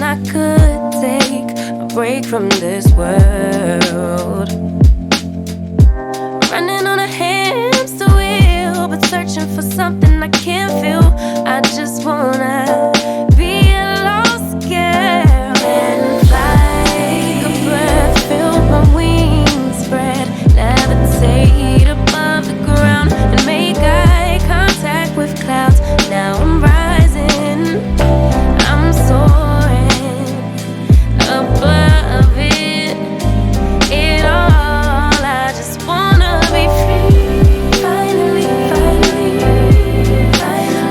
I could take a break from this world. Running on a hamster wheel, but searching for something I can't feel. I just wanna be a lost girl and fly. Take a breath, feel my wings spread, levitate above the ground and make eye contact with clouds. Now I'm rising, I'm soaring above it all. I just wanna be free. Finally, finally, finally.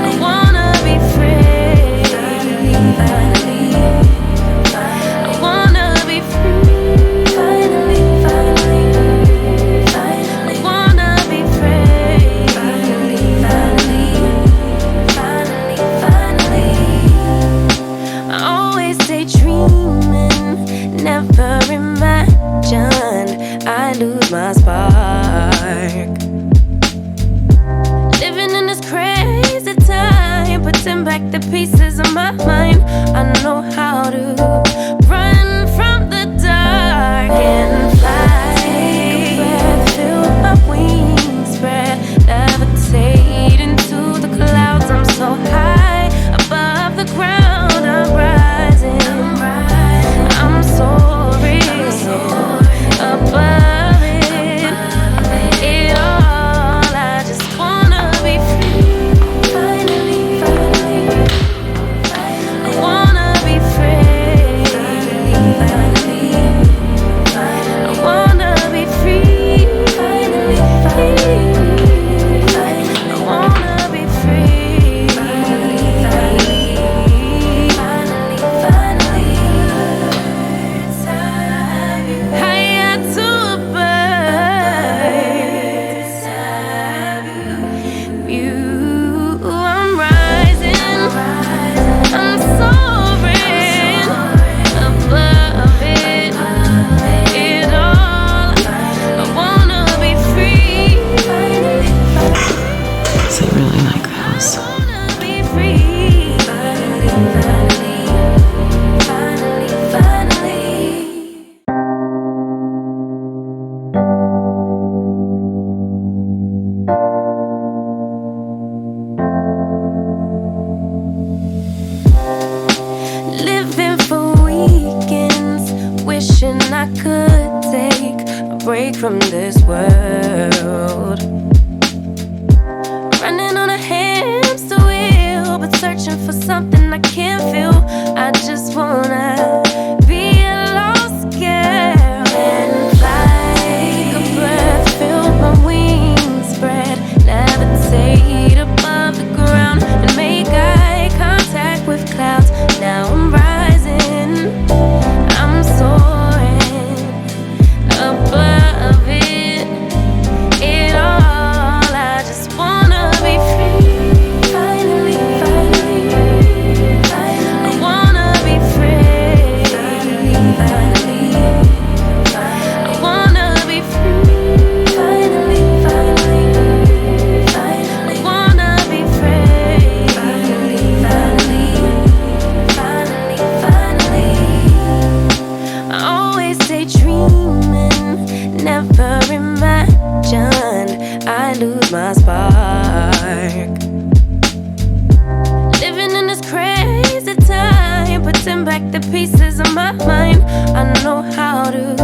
I wanna be free. Finally, finally, finally. I wanna be free. Finally, finally, finally. I wanna be free. Finally, finally, finally, finally. I always daydreaming, never imagined I lose my spark. Living in this crazy time, putting back the pieces of my mind. I know how to run from the dark and fly. Take a breath, feel my wings spread, levitate into the clouds. I'm so high above the ground. I'm rising, I'm soaring above it all. I just wanna be free. Finally, finally, I wanna be free. Finally, finally, I wanna be free. Finally, finally, I wanna be free. Finally, finally, finally, finally. Higher to a bird. You, I'm rising, I'm soaring above it all. I wanna be free. Does he really like the house? I wanna be free. Finally, finally, finally, finally. Living for weekends, wishing I could take a break from this world. Running on a hamster wheel, but searching for something I can't feel. I just wanna be a lost girl and fly. Take a breath, feel my wings spread, levitate above the ground and make eye contact with clouds. Now I'm rising, I'm soaring above it all. I just wanna be free. Finally, finally, finally. I wanna be free. Finally, finally, finally. I wanna be free. Finally, finally, finally. I wanna be free. Finally, finally, finally, finally. I always daydreaming, never imagined I lose my spark. Living in this crazy time, putting back the pieces of my mind. I know how to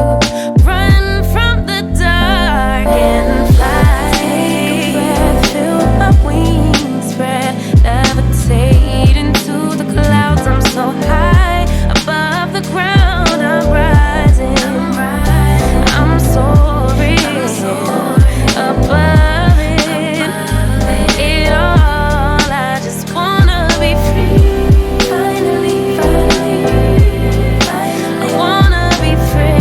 run from the dark and fly. Take a breath, feel my wings spread, levitate into the clouds. I'm so high above the ground. I'm rising, I'm soaring above it all. I just wanna be free. Finally, finally, finally. I wanna be free.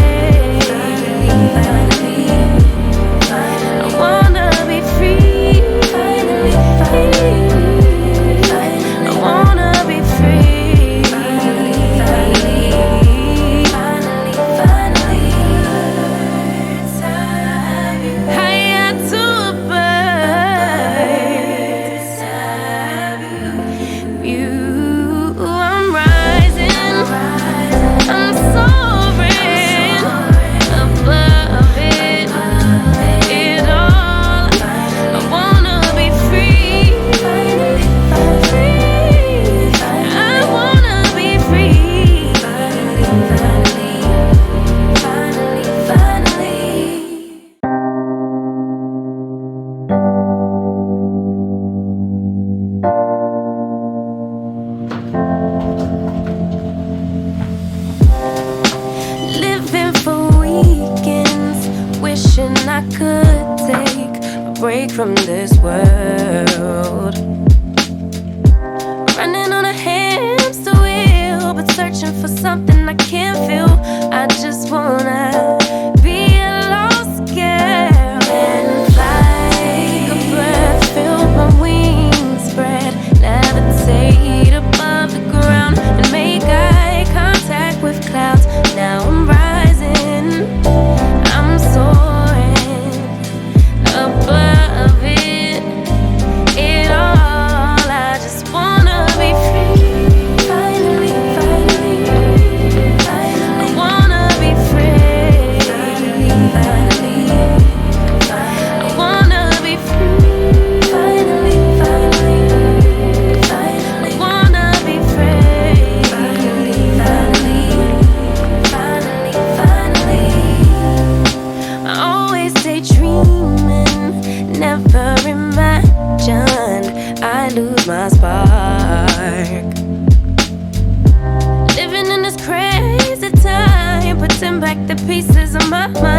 I could take a break from this world. Running on a hamster wheel, but searching for something I can't feel. I just wanna be a lost girl and fly. Take a breath, feel my wings spread, levitate above the ground and make eye contact with clouds. Now I'm rising, I'm soaring above it all. I just wanna be free. Finally, finally, finally. I wanna be free. Finally, finally, finally. I wanna be free. Finally, finally, finally. I wanna be free. Finally, finally, finally, finally. I always daydreaming, never imagined I lose my spark. Living in this crazy time, putting back the pieces of my mind.